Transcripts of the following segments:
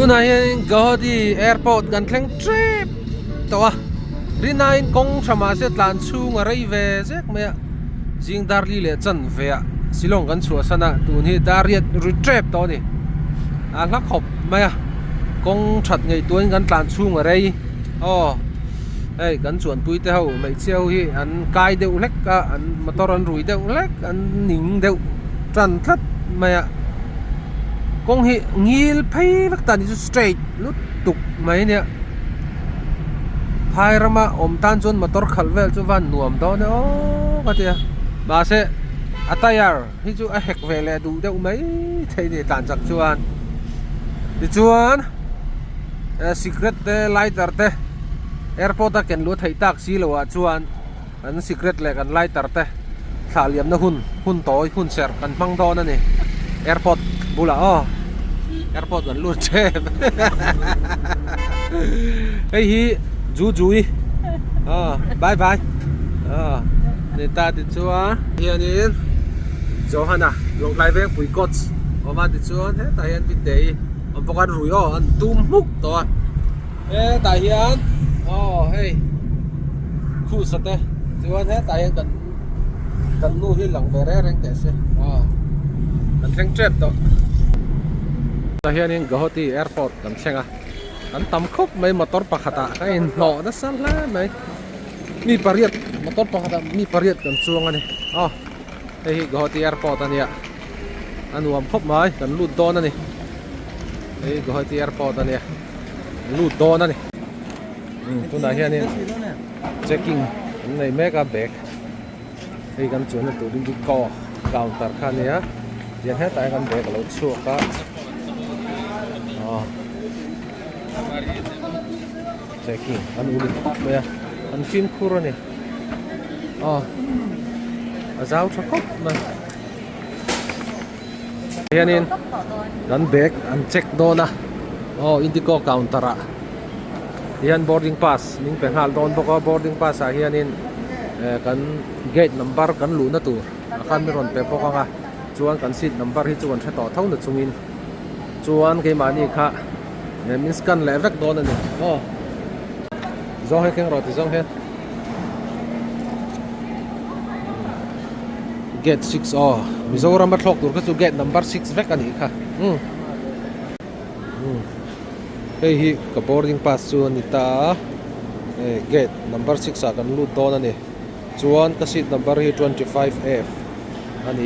tunai Gaudi airport gan kleng trip to rinain kong thama se tlan chu ngarai ve jek me jing darli le chan ve silong kan chua sana tun hi dariat retrip to ni a la khop maya kong that ngei tuin gan tlan chu ngarai ei kan chuan pui te ho mai chiao hi an kai deuh lek ka an motor an rui deuh lek an ning deuh tran thlat maya kong hi ngil phei vak tan ju straight lut tuk mai ne phai rama om tan chon motor khalvel chu van nuam do ne o ka tia ba se atayar hi chu a hek ve le du deuh mai thei ni tan chak chuan ti chuan secret te lighter te airport a ken lu thei tak si lo wa chuan an secret le kan lighter te thaliam na hun toy hun ser kan mang do na ni airport bula airport kan lu che hey hi jui bye bye ni ta ti chua hianin Johanna long lai veng pui coach oma ti chuan he ta hian pi dei om pokan rui an tum muk to ta hian hey khu sate chuan he ta hian kan nu hi lang ve re reng te se kan theng trip to ta hianin Guwahati airport kan thenga kan tam khop mai motor pakhata ka in no na sal la mai mi pariat motor pakhata mi pariat kan chuang ani hey Guwahati airport ania anuam khop mai kan lut don ani hey Guwahati airport ania lut don ani tuna hianin checking nei mega bag hey kan chuan tu ding ko counter khania yan he tai kan bag lo chu ka checking an ulit maya an fin khurani azau thakop ma hianin kan bag an check dona indico counter hian boarding pass ning penghal don boka boarding pass hianin kan gate number kan lu na tur akan meron pe boka nga chuan kan seat number hi chuan tha to thau na chungin chuan ke mani kha min scan le vek don ani zo he keng roti zong he gate 6 Mizoram ma thlok tur ka chu gate number 6 vek ani kha hey hi ka boarding pass chu ani ta gate number 6 a kan lut don ani chuan ka seat number hi 25F ani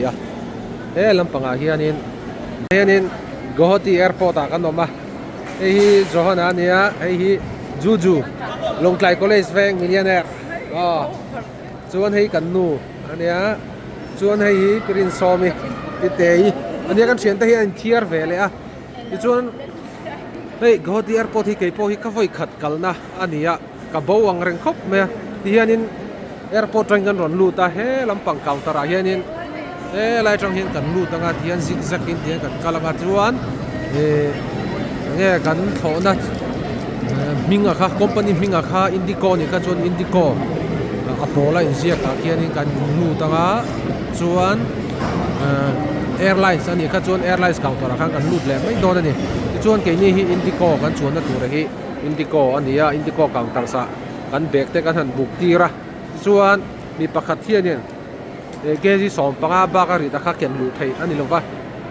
lampanga hianin Guwahati airport a kan oma hey hi Johanna ania hey hi Juju Longklai college veng millionaire chuan hei kan nu ania chuan hei hi prin somi pitei ania kan thian ta hi an thiar ve le chuan hey Guwahati airport hi keipo hi ka voi khat kalna ania ka bo ang reng khop me hianin airport reng kan ron lu ta he lampang counter a hianin lai tang hian kan lu tanga hian zigzag in hian kan kalanga chuan nge kan thona minga kha company minga kha indico ni ka chuan indico apola in zia ta hianin kan lu tanga chuan airlines ani ka chuan airlines counter khan kan lut le mai don ani chuan ke ni hi indico kan chuan na tur hi indico ania indico counter sa kan bag te kan han book tira chuan mi pakhat hianin kezi som panga bakari ta kha ken lu thei ani lova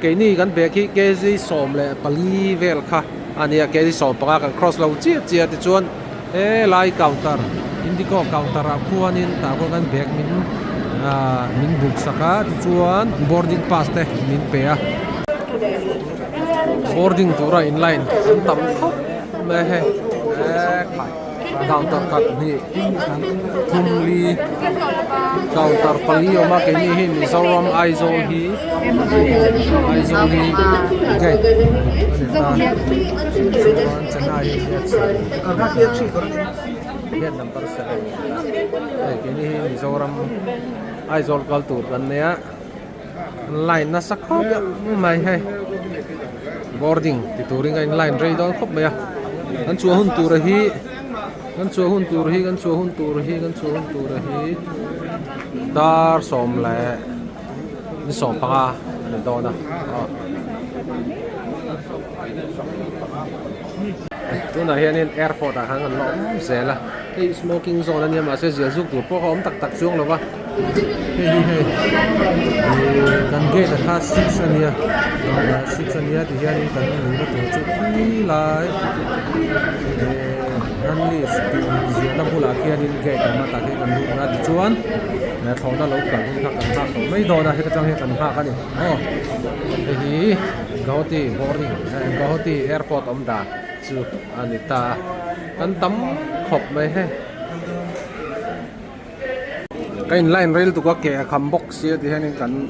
ke ni kan bag hi kezi som le pali vel kha ania kezi som panga kan cross lo chi ti chuan lai counter indico counter a khuanin ta ko kan bag min book saka chuan boarding pass te min pe boarding tura in line tam khop me he khai counter kat ni thumli counter pali oma ke ni hi Mizoram Aizawl hi gate chana hi gate number 7 ke ni hi Mizoram Aizawl culture kan ne line na sakho mai he boarding ti turing in line rei don khop me kan chu hun tur hi dar som le ni som panga ni dona ตัวไหนเนี่ยแอร์พอร์ตหางกันล้อมเสียละไอ้ smoking zone เนี่ยมาเสียสุกตัวพวกเขาตักช่วงหรอวะเฮ้ยกันเกตค่า6อันเนี่ย6อันเนี่ยที่เฮียนี่กันรู้ว่าตัวจุดที่ไรนั่นนี่สปีดเสียน้ำผู้หลักเฮียนี่เกตกันมาตักให้กันรู้นะดิจวนเนี่ยท้องน่าเรากันทุกทักกันทักไม่โดนนะให้กระจังให้กันทักกันนี่อ๋อเฮ้ยกาวตีบอร์ดิ้งกาวตีแอร์พอร์ตอมดาจูอันนี้ตากันตั้มขบไปให้cái line rail tụi có kẻ khăm bốc xe thì hay nên cần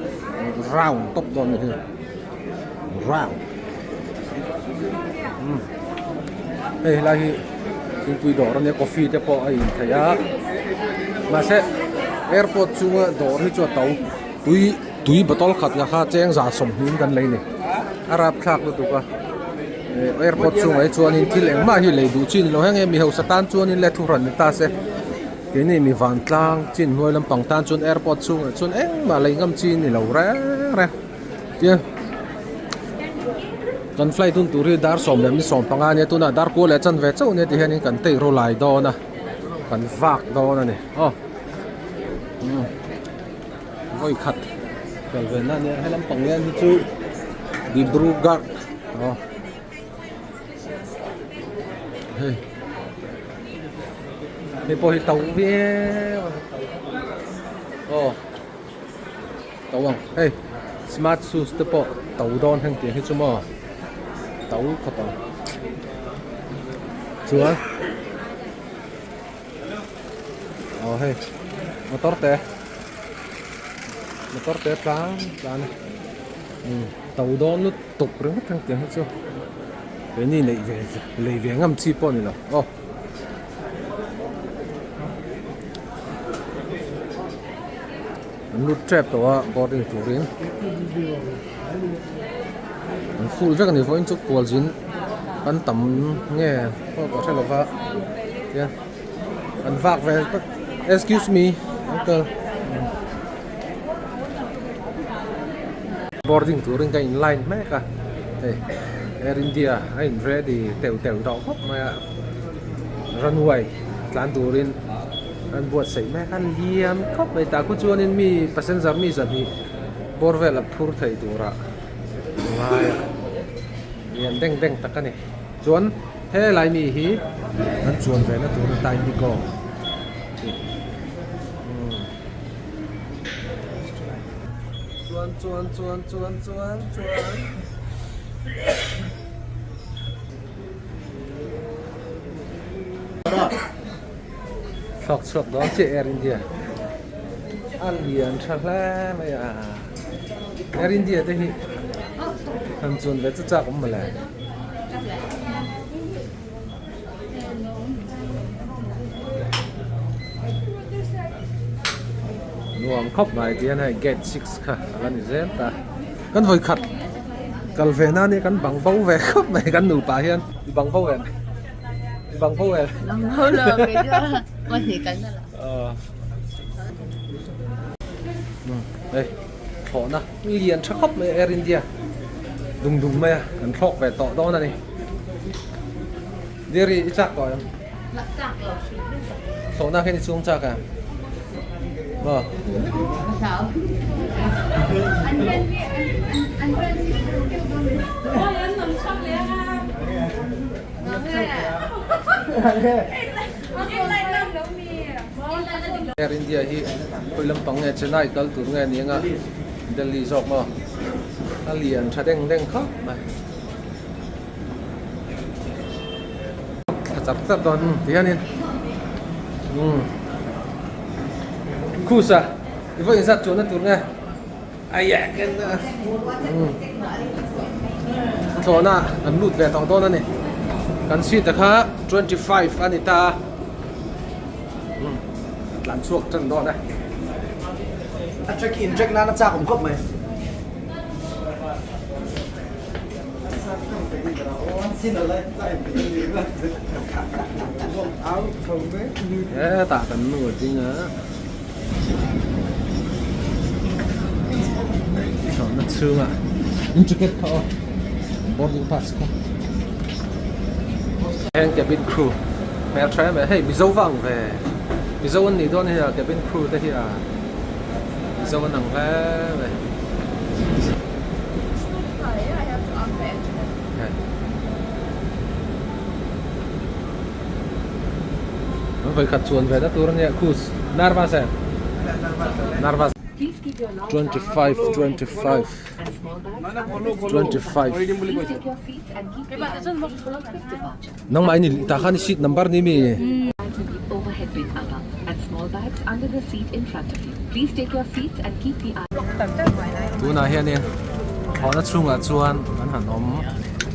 rào tốc độ như thế rào đây là cái quy đồ đó nhé coffee cho họ ấy thấy á mà sẽ airport chung đồ thì cho tàu túi bottle khát là khát chén giả sòng hiến gần lấy này Arab khác đó tụi có airport chung ấy cho nên thì lẽ mà hi lấy đủ chín lo hàng em hậu satan cho nên lẽ thu rần ta sẽ cái này mình vàng tlang chín nuôi làm bằng tan chun airport chung chun mà lấy ngâm chín thì lâu ra chưa cần fly tun turi dar som làm som bằng anh tu na dar cô lại chân về châu này thì hiện cần tây rồi lại đó na cần vạc đó này voi khát cần về na này hay làm bằng anh thì chú đi Brugar thì bồi tàu về tàu không hey smart shoes tập bộ tàu đón hàng tiền hết chưa mà tàu khó tàu chưa hey motor teh plan tàu đón nó tục rồi hết hàng tiền hết chưa cái này lấy về ngâm chi bọn này nào nút trapตัวboarding touring full vek ni voin chu kwal jin kan tam nge ko thelo va ya an vak ve excuse me uncle boarding touring kan line me ka hey Air India I'm ready tèo đó khóc mà runway plan touring anh buat say mấy anh liam khóc vậy ta có cho nên mi passenger mi giờ mi bor về là phur thấy tụ ra ngoài liam đeng đeng tắc cái này chuan thế lại mi hi anh chuan về nó tụ nó tay đi co chuan sọc đó chị Air India ăn liền chắc là mày Air India thế thì thằng chuồn về chắc cũng mà lại nuông khóc này thì này get 6 cả là như thế ta cần phải khát cần về na này cần bằng bao về khóc này cần nụ bà hiền bằng bao về bằng bao về bằng bao lờ cái đó mà thì cần là đây họ na liền chắc khóc với Air India đùng mày cần khóc về tọ đó này đi đi chắc rồi số na khi đi xuống chắc à sao anh nằm sắp lẽ Air India hi koi lam pang nge Chennai kal tur nge ni nga Delhi jok ma alien tha deng kha mai chap don tianin kusa ivo insat chona tur nge aya ken chona an lut ve tong don ani kan si ta kha 25 anita làm chuộc chân đó đây check in check na nó cha cũng khóc mày xin ở đây áo không đấy tạ tấn nổi chính á nó xương à intricate thôi boarding pass ko heng cabin crew mẹ trai mẹ hey mi dâu vàng về mi dâu anh đi đó này là cabin crew đây là mi dâu anh nặng về nó phải khát chuồn về đó tôi đang cruise Narvas em Narvas 25 25 nang mai ni ta khan seat number ni mi Overhead bin above and small bags under the seat in front of you. Please take your seats and keep the eye. tu na hian in họ nó chung chuan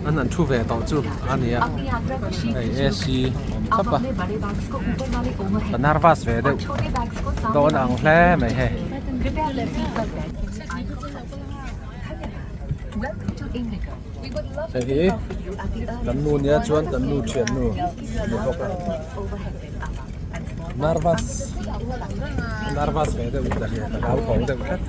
an han thu ve to chu ania अपनी यात्रा को शीघ्र ai AC आप thap a अपने बड़े बैग्स को ऊपर वाले ओवरहेड Narvas ve de और छोटे बैग्स को सामने don ang hle mai he कृपया अपनी सीट पर बैठें. Welcome to Indigo. We would love se to hi welcome you at the kan earliest nu nia chuan kan nu thian nu overhead bin above and small Narvas ve de ta hi ta gau thong de khat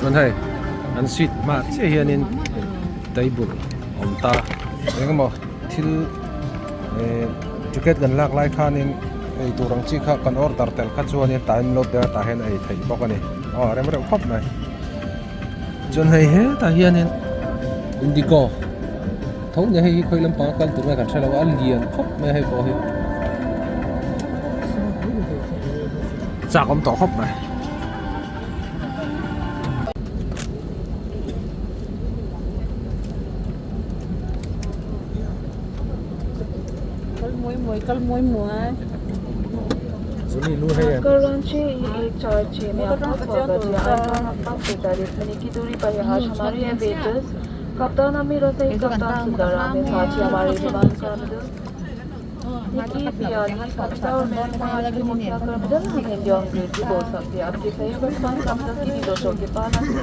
Vâng thầy, ăn suýt mà chỉ hiện in table ông ta, cái mà thil ticket gần lạc lại khan in tụ răng chi khác còn order tel khác chuan in time load there ta hiện ai thấy bóc anh này, em mới khóc này, chuan hay hết ta hiện in Indigo, thấu nhà hay khơi lâm pháo căn tụi mày cần sai là ăn liền khóc mày hay bỏ hết, chắc ông tỏ khóc này. कल मोई मुआ Suni lu hay em. Karachi 146 में आपका स्वागत है। आज हम आपका 45 मिनट की दूरी पर यहाँ हमारे एवेटर्स कप्तान अमीर रफीक कप्तान सुंदरा में साथ ही हमारे विमान का निकी पियाली कप्तान और मैं आज की मुखिया कर बदल हम हिंदी और अंग्रेजी बोल सकते हैं। आपके सहयोग रिस्पांस हम तक की दोषों के पालन से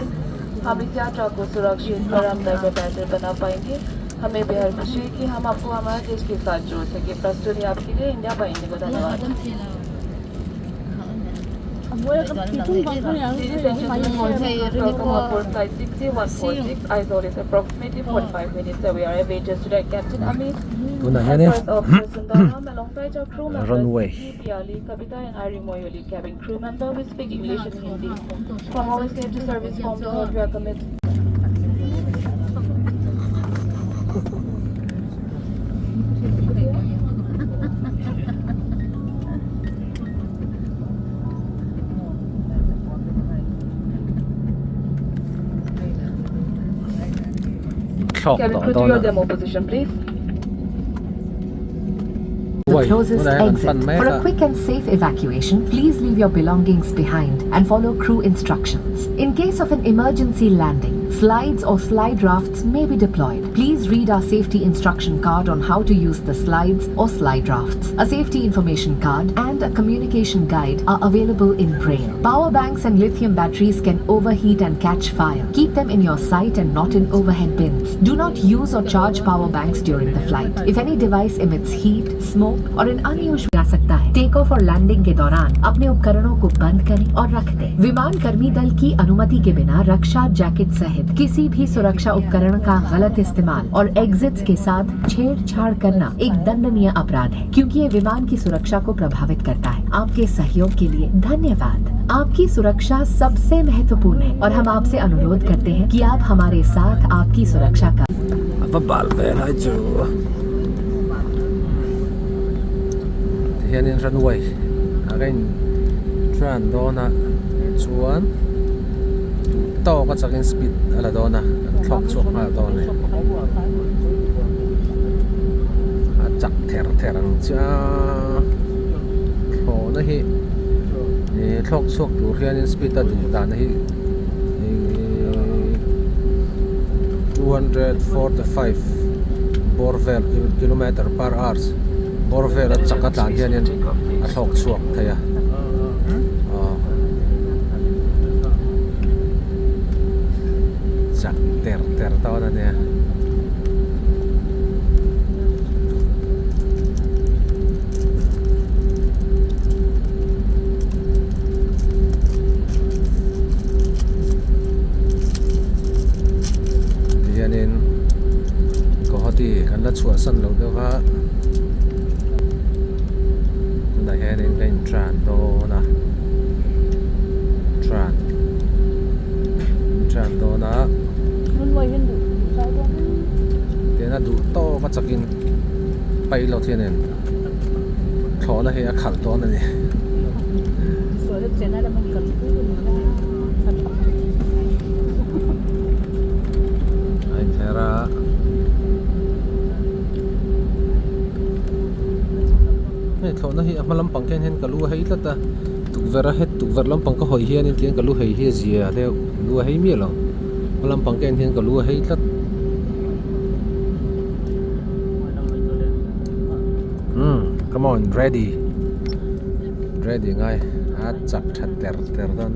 हम इस यात्रा को सुरक्षित आरामदायक और बेहतर बना पाएंगे। हमें बेहद खुशी है कि हम आपको हमारे देश के साथ जोड़ सके। प्रस्तुत है आपके लिए इंडिया बाय इंडिगो। धन्यवाद। Flight 6146, ISO is approximately 45 minutes away. Our aviators today, Captain Amit, Tuna yan eh. First Officer Sundaram, alongside our crew members, Runway. Piali, Kavita and Hari Moyoli, cabin crew member, we speak English and Hindi. From our safety service form to those we are committed. Cabin crew to your demo position, please. The closest exit. For a quick and safe evacuation, please leave your belongings behind and follow crew instructions. In case of an emergency landing, slides or slide rafts may be deployed. Please read our safety instruction card on how to use the slides or slide rafts. A safety information card and a communication guide are available in Braille. Power banks and lithium batteries can overheat and catch fire. Keep them in your sight and not in overhead bins. Do not use or charge power banks during the flight. If any device emits heat, smoke और an unusual जा सकता है। Take off और लैंडिंग के दौरान अपने उपकरणों को बंद करें और रख दें। विमान कर्मी दल की अनुमति के बिना रक्षा जैकेट सहित किसी भी सुरक्षा उपकरण का गलत इस्तेमाल और एग्जिट्स के साथ छेड़छाड़ करना एक दंडनीय अपराध है, क्योंकि ये विमान की सुरक्षा को प्रभावित करता है। आपके सहयोग के लिए धन्यवाद। आपकी सुरक्षा सबसे महत्वपूर्ण है और हम आपसे अनुरोध करते हैं कि आप हमारे साथ आपकी सुरक्षा का hiện in runway again tran dona chuan to ka chakin speed ala dona thok chok ma dona a chak ther ang cha ho na hi thok chok tu hian in speed ta du ta na hi 245 borvel kilometer per hour Borvel at saka tan hian in a thok chuak thaya chak ter ta na ne chua san lo đâu ha này hè nên cái tràn đồ na tràn đồ na thế là đủ to và chắc in bay lâu thiên nên khó là hệ khẩn to này anh thấy ra khó là hệ mà làm bằng cái hen cả lúa hay là ta tục ver làm bằng cái hồi hiền nên tiếng cả lúa hay hiền gì à theo lúa hay miệt rồi mà làm bằng cái hen cả lúa hay là come on ready ngay chặt chặt ter đó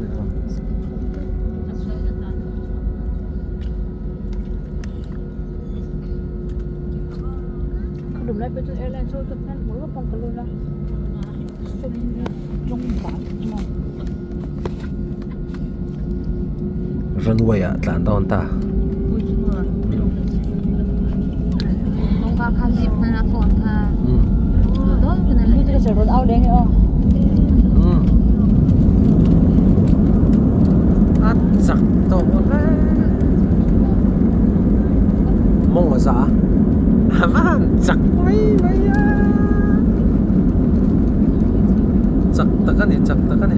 Đừng lại bên airline show tụi nó mới có phong cái luôn đó. runway à tlan don ta 뭔가 간집 하나 포타. 너 그냥 Cái giờ roll out đấy nghe không? chặt to ra mong mà sao van chặt mấy à chặt ta cái này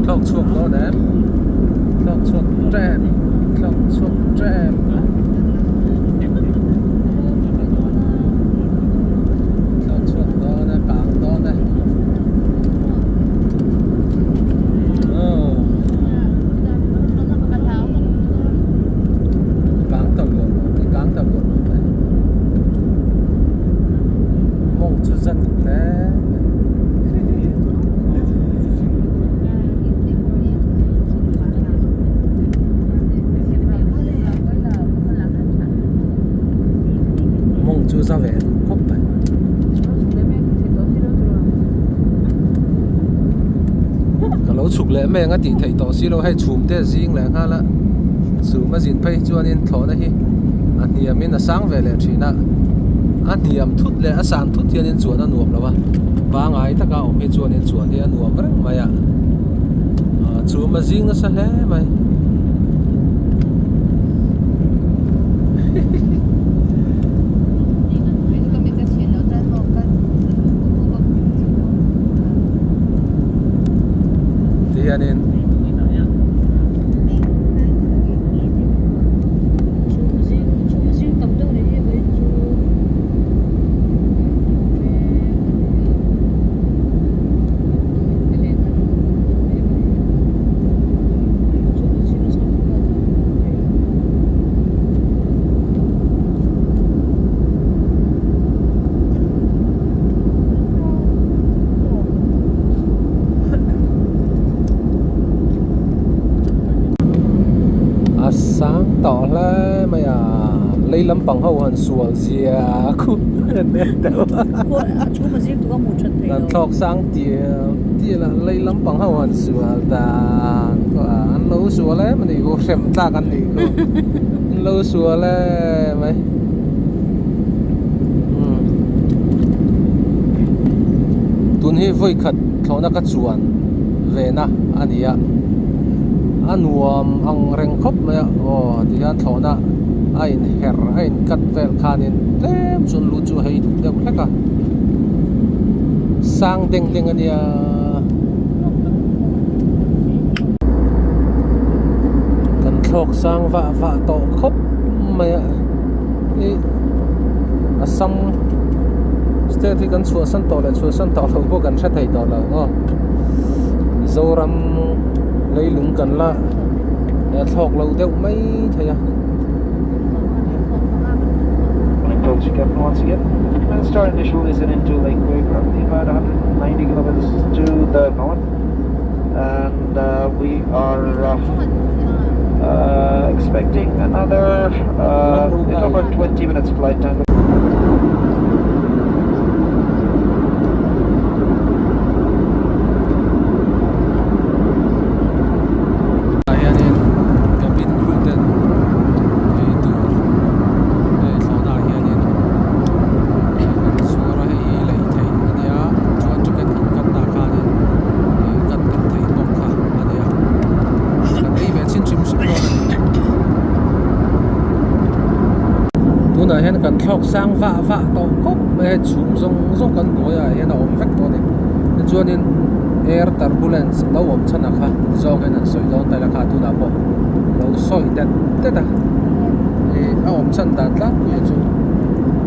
thọc chuột đó đẹp thọc chuột trem thọc chuột trem thọc chuột đó nè càng đó nè càng tàu luôn mong cho dân thế mong cho ra về khóc vậy cả lỗ chụp lẽ mẹ ngắt thì thấy tỏ xí lỗ hay chùm thế riêng lẽ ha là sự mà dính phải cho nên thọ này anh niệm mình là sáng về lẽ chỉ na anh niệm thút lẽ sáng thút thì nên chuồn anh nuông là ba ngày tất cả ông hay chuồn nên chuồn thì anh nuông rất mày à chùm mà riêng nó sao hết mày thì anh nên sáng tỏ là mày à lấy lắm bằng hậu hàn sủa gì à cũng nên đâu Chú mà riêng tụi con một trận thấy lần đâu. thọc sáng tia là lấy lắm bằng hậu hàn sủa ta có ăn lâu sủa lấy mà đi vô xem ta ăn đi cô lâu sủa lấy mày tuần hi vui khát thầu na cắt chuan về na anh đi à anh nuông ang reng khop mày thì anh thầu na anh her anh cắt vel khanin tem chun lu chu hay được hết cả sang đeng đeng anh đi à cần thọc sang vạ to khop mày à xong steady thì cần chua san to lâu bộ cần sát thầy to là dâu ram lấy lúng cần là thọc lâu đeo mấy thầy à Approach Captain once again. And start initial is into Lake Wake, roughly about 190 kilometers to the north. And we are expecting another little over 20 minutes flight time. Ayan cabin crew din. Ito. Sauna. thọc sang vạ tàu khóc mẹ chùm rong cần ngồi à hiện là ôm vách to này cho nên air turbulence lâu ôm chân à khá do cái này soi đón tay là khá tu nào bộ lâu soi đẹp tết à ôm chân đạt lắm bây giờ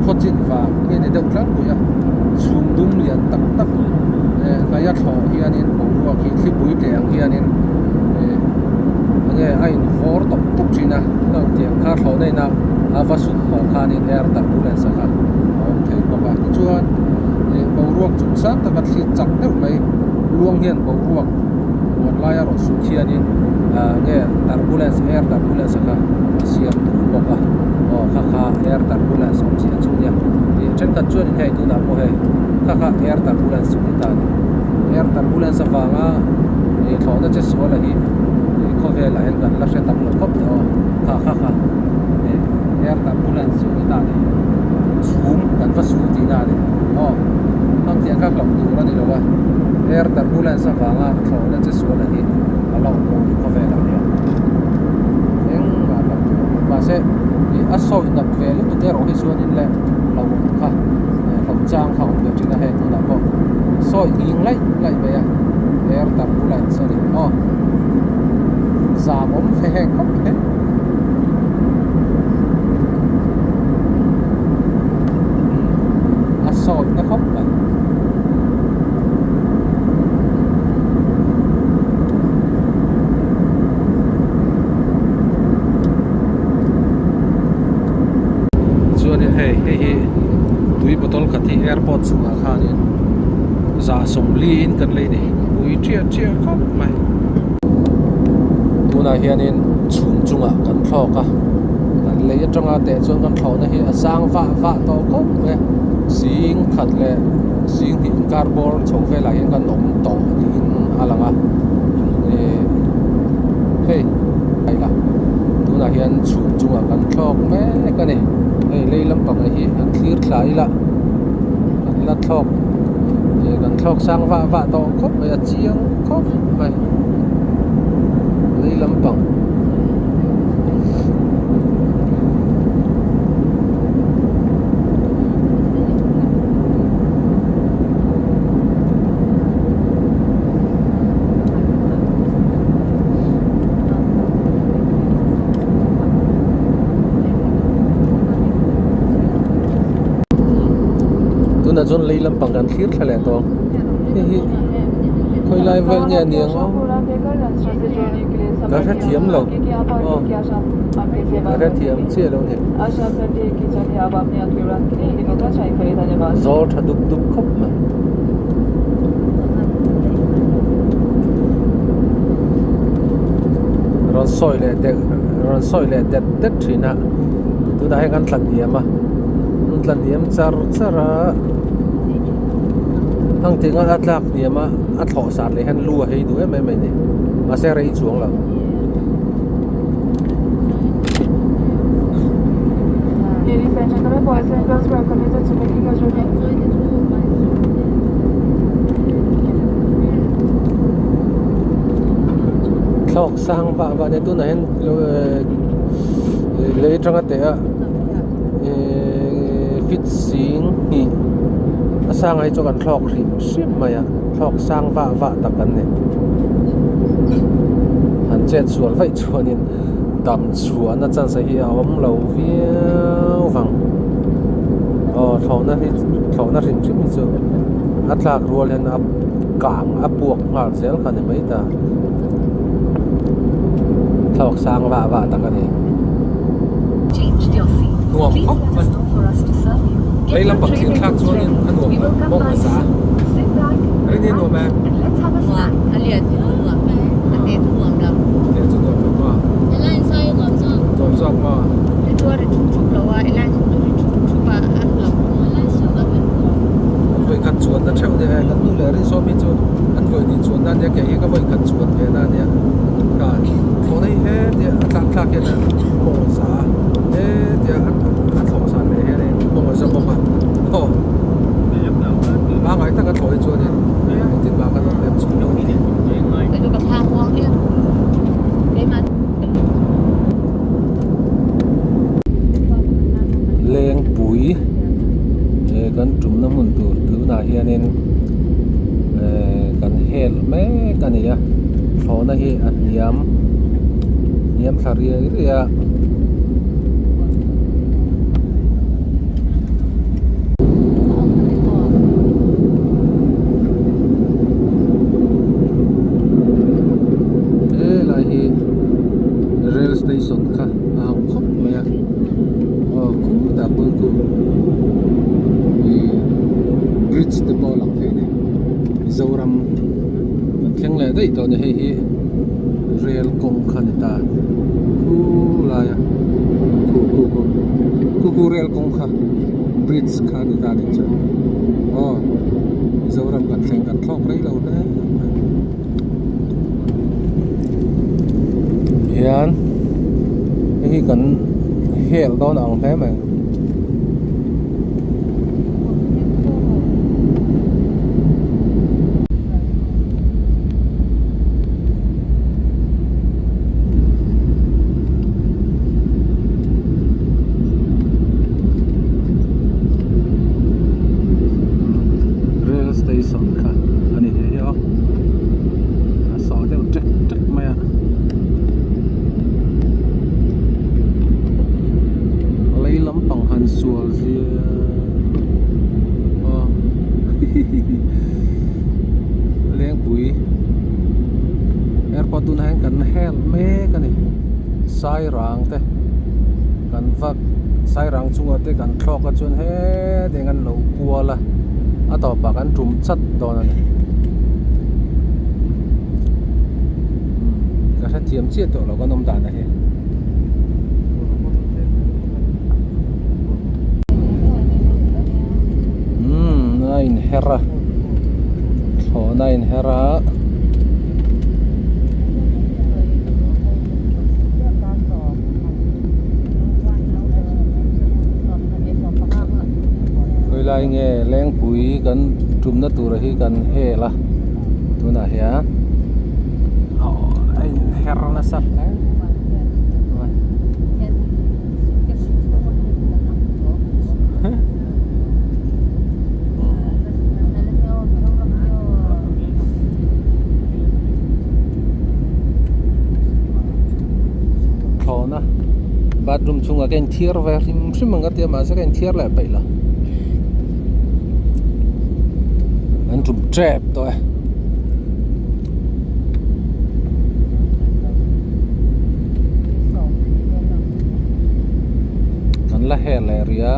phát triển và cái này được lắm bây giờ chùm đúng liền tắc ngay ở thọ hiện nên bộ khi bụi đèn hiện nên nghe anh vót tóc chỉ na nó tiếng khá thọ này na và sụt bỏ khá nên air turbulence khá ông thấy có cả chuan bầu ruộng chúng sáng ta bắt khi chặt đâu mấy luồng hiền bầu ruộng một lai rồi sụt hiền nên nghe turbulence air turbulence khá xiêm bỏ cả khá air turbulence ông xiêm chung nhá trên cái chuan này tu nào có khá air turbulence chúng ta air turbulence vàng thọ nó chết số là gì có vẻ là gần là sẽ tập lực cấp đó khá air turbulence chúng ta zoom kan fa su ti na de ang tiang ka klok tu ra ni lo wa air turbulence va nga tho na che su la hi alo ko ve la ya eng ma la ba se ni aso in da ve lu te ro hi su ni le lo kha lo chang kha om de chi na he tu da bo so ing lai be ya air turbulence ni za bom fe he khop he soi nó khóc vậy cho nên hey túi bottle khát thì airport xuống khá nên giá sông li in cần lấy đi túi chia khóc mày tu này hiện nên chung cần thọ cả cần lấy trong à để cho cần thọ này hiện sang vạ to khóc mày siing khat le siing hin carbon chong ve la yan kan om to in alanga hey ai la tu na hian chung kan thlok me ka ni lei lam pang hi an clear thlai la kan la thlok kan thlok sang va to khop me chiang khop mai lei lam pang na zon lei lam pang kan thlir thle to hi khoi lai vel nya niang ka tha thiam lo ka tha thiam che lo ni आशा करते हैं कि चलिए अब आपने आपके रात के लिए निकलना चाहिए धन्यवाद zor tha duk khop ma ron soi le det thina tu da hai kan thlan diam chara ang tinga atlak niama atho sar le han lu hei du em ni ma se rei chuang la Ladies and gentlemen, boys and girls, welcome you to making your journey. thok sang va ne tu na hen le tanga te a fit sing ni sang ai cho kan thok rim sim ma ya thok sang va ta kan ne han che chual vai chuanin dam chuan na chan sa hi awam lo viau wang thona rim sim chu atlak rual hen ap kang apuak ngal sel khan ne mai ta thok sang va ta kan ne Changed your seat. nuam Please khop let us know for us to serve you. lấy lắm bậc thiên khác cho nên ăn uống mong ở xã Sit back, đấy nên nuam em and let's have a snack. Aliat tuwa. Ate tuwa lam. để cho nuam được qua Elan sai ngam sa. rồi xong mà Tuwa ri chung lawa elan ri chung ba atlam. Elan su ba ben. với cắt chuột nó treo để cắt nu lẻ đi so với chuột ăn với đi chuột nan để cái cái với cắt chuột cái nan để cả chỗ này hết để cắt cái này mong ở xã để ăn thổ sản này hết đấy mong ở trong bọc à ba ngày ta cắt thổi chuột đi tin ba cắt nó đẹp chuột đâu Cái du ka phang wang dia. Cái mà leng pui hel me kan ya thona hi aniam tharia ria rail station kha ang khop me ya ku ta ku bridge te po lang the ne zoram theng le dai to ne hi rail kong kha ne ta ku la ya ku rail kong kha bridge kha ne ta ne cha zoram kan theng kan thlok rei lo na yan hi kan hel don ang thế mà rail station kha ani he yo so deu trek maya lấy lắm bằng hành sùa gì lên bụi airport tuần hành cần hel mê cái này sai ràng thế cần vắt sai ràng chung ở đây cần thọ cái chuyện hết để ngăn lẩu cua là ở tàu bạc ăn trùm chất đó này cái sát tiệm chết rồi là con ông đàn này nain hera so nain hera coi lại nghe leng bụi gần trùm nó tụ rồi gần he là tụ nào he nain hera là sắp đấy bathroom chung again tier ver sim manga tia ma second tier la paila an tum trap to kan la hel area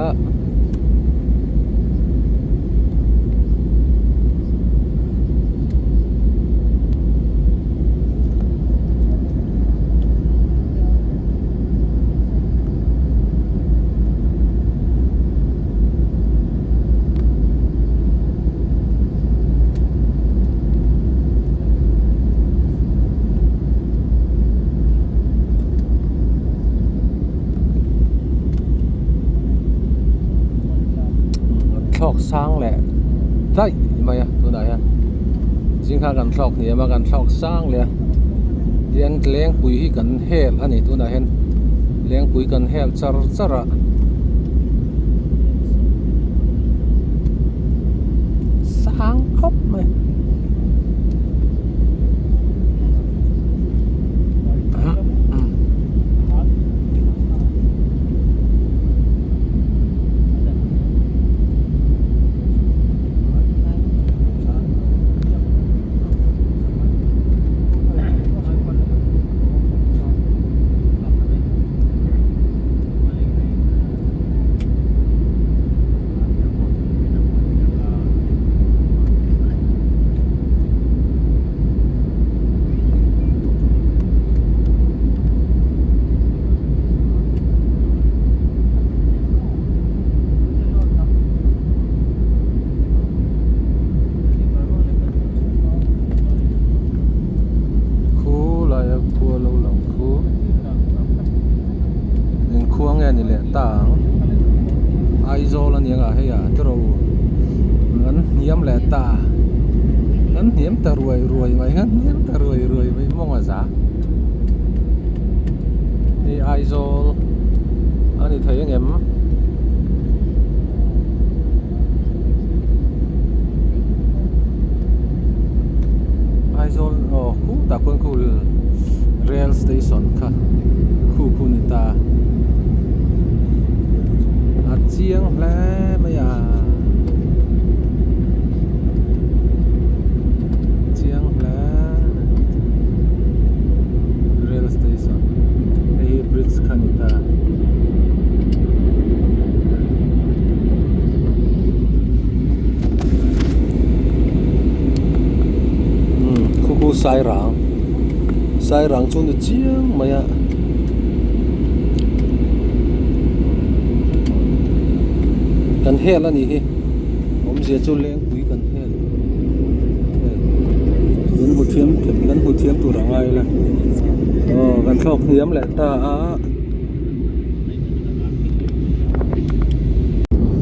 thọc sang lẹ đấy mày à tôi nói à riêng khai gần thọc thì mà gần thọc sang lẹ riêng leng bụi gần hel anh ấy tôi nói hen leng bụi gần hel char chara sang khóc mày ni le tang aizo la niang a he ya tro ngan niam le ta ngan niam ta ruai mai ngan niam ta ruai mai mong a za ni aizo ani thấy anh em ta kun khu rail station kha khu ni ta a chiang hle ma ya chiang hle rail station ei bridge kha ni ta khu sai rang chu ni chiang ma ya kan hel ani hi om zia chu leng pui kan hel gan hu thiam tu rangai la kan thok hiam le ta a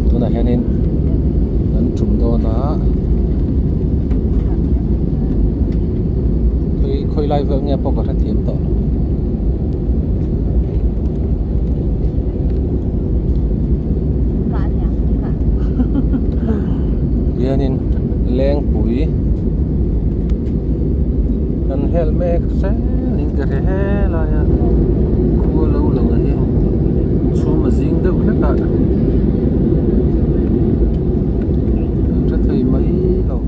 tuna henin kan thum do na khoi lai vợ nghe po có rất thiểm to nên leng pui kan helmet se ning ka he la ya khu lâu lâu hi chu ma jing đâu hết ta rất thấy mấy lâu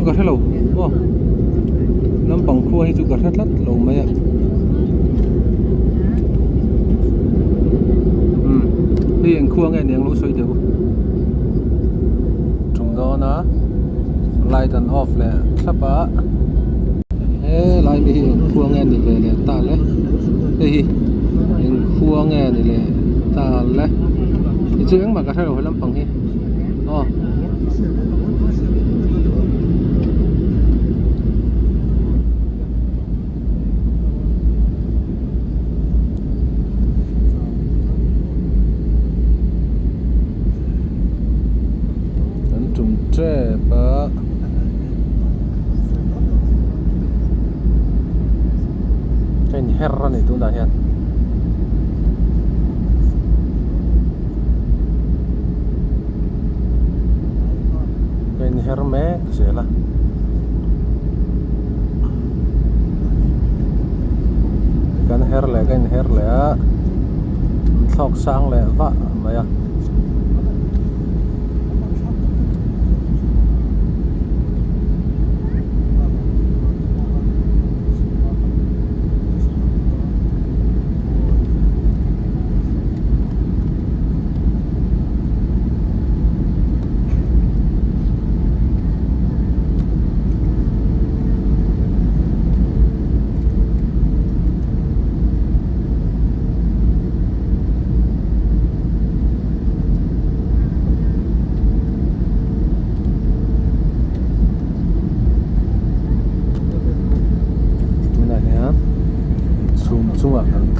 cả rất lâu, năm bằng khua hay chụp cả rất lắm lâu mấy ạ. Hiện khua nghe tiếng lỗ xoay đều. Chúng đó nó light and off là sắp á. Ê, lại bị hiện khua nghe thì về là ta lấy. Đây hiện khua nghe thì là ta lấy. Thì chứ mà cả rất lâu lắm bằng hi. Tre ba cái herra này tụi ta hiện cái herme sẽ là cái her lẹ thọc sang lẹ vạ mày à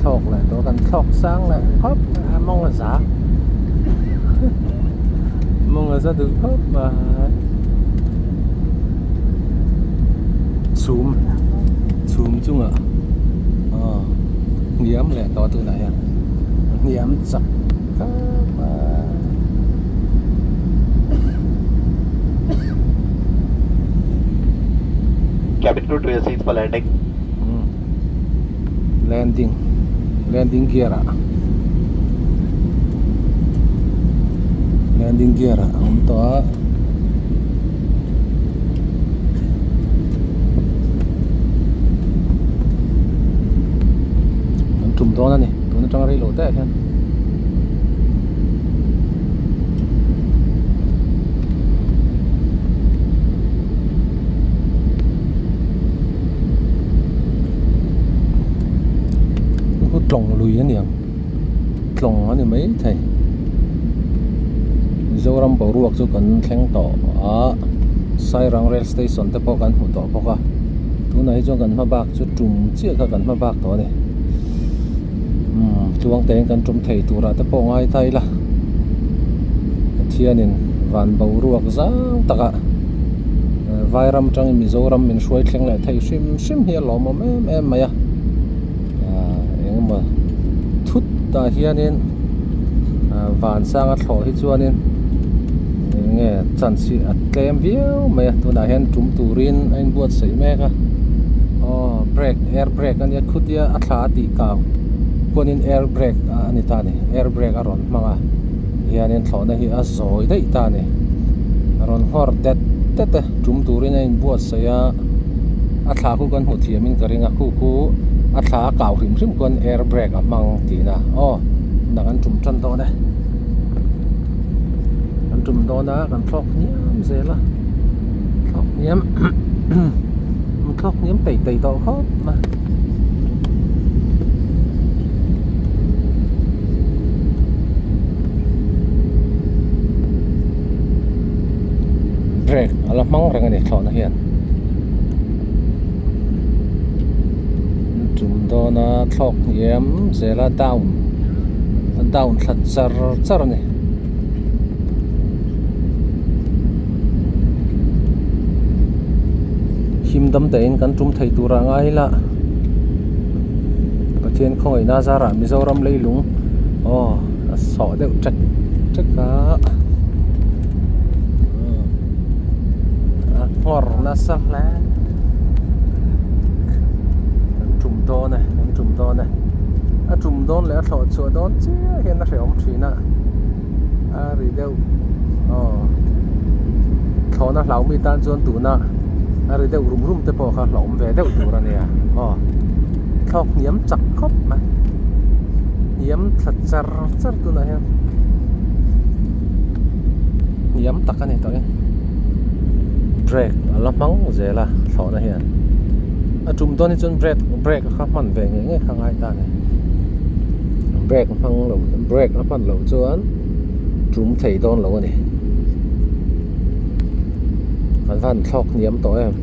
thọc lại đó cần thọc sang lại hấp mong là giá mong là ra được hấp mà zoom chung ạ nghiếm lại to từ này nghiếm chặt Cabin crew to your seats for landing. Landing gear untuk trùm to này tụi nó trong đây lỗ tệ hen trồng lùi anh em trồng anh em mấy thầy dâu răm bảo ruột cho cần khen tỏ Sairang rail station te pawh kan hmu tawh bawk a tunah hi chuan kan hma bak chu tum chiah kha kan hma bak tawh ani tluang te kan tum thei tura te pawh ngai thai la thianin van bo ruak zang taka vairam tang Mizoram min hruai thleng le thei hrim hi lawm em mai a engemaw thut ta hianin van sang a thlo hi chuanin nge chansi a tlem viau mai tunah hian tum turin ain buat sei mek a brake air brake ania khutia a thla ti kaw konin air brake ani ta ni air brake a ron hmanga hianin thlawna hi a zawi dei ta ni ron hor det tete tum turin ain buat sei a thla khu kan hmu thiamin ka ringa khu a thla kaw hrim kon air brake a mang ti na na kan tum than to ne kan tum do na kan thlok niam zela thlok niam thlok niam tei to khop ma brake ala mang rang ani thlona hian tum do na thlok niam zela down thlat char ni himdam te in kan tum thei tura ngai la pathian khoi na zara Mizoram leilung a so deuh trek ka hor na sa la kan tum do ne a tum don le thlo chu don chi hian na hreom thina a ri deuh thona hlau mi tan chuan tuna a ri deuh rum te pawh kha hlawm ve deuh tur ania thlok niam chak khop ma niam thlat char tuna hian niam tak ani to brake ala mang zela thlawna hian a tum don hi chuan brake kha man ve nge kha ngai ta ne brake a man lo chuan tum thei don lo ani kan van thlok niam to em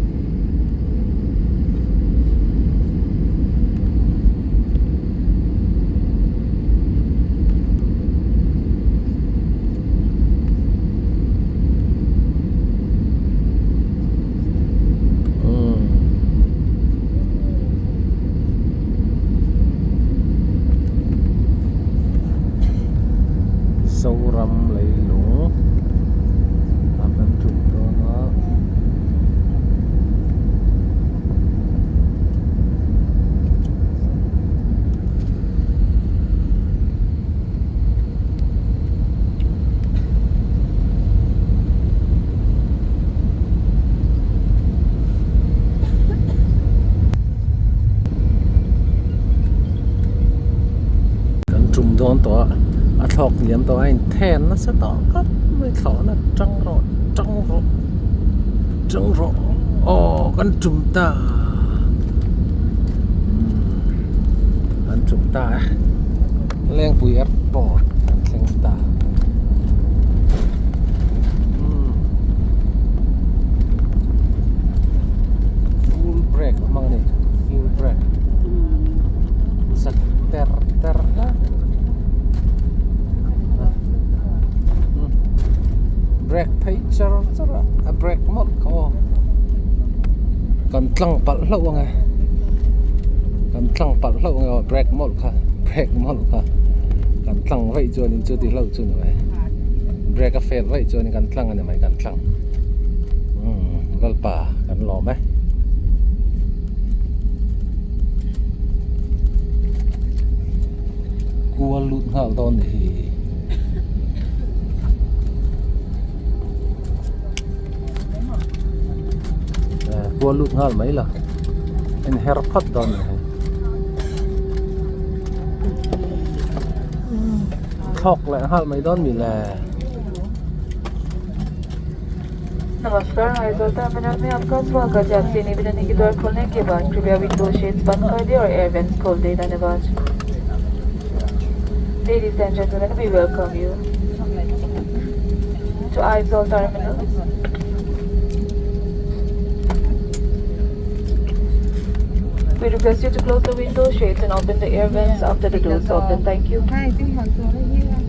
Mizoram leilung akan tum do na kan tum don to a thok niam to ain then na sa to kap mai thlo na trăng ro kan tum ta leng pui airport kan leng ta full brake mang ni full brake sak ter na brake phei char a brake mod ko kan tlang pal hlo nga brake mod kha kan tlang vei chuan in chu ti hlo chu noi brake a fail vei chuan kan tlang ani mai kan tlang galpa kan lo me kual lut ngal don hi kual lut ngal mai la en herpat don thok lại hal mai don mi la नमस्कार आइजोल टर्मिनल में आपका स्वागत है। आपसे निवेदन के द्वार खोलने के बाद कृपया विंडो शेड्स बंद कर दें और एयर वेंट्स खोल दें। धन्यवाद। Ladies and gentlemen, we welcome you to Aizawl Terminal. We request you to close the window shades and open the air vents after the doors open. Thank you. Hai, tinh thần rồi đấy.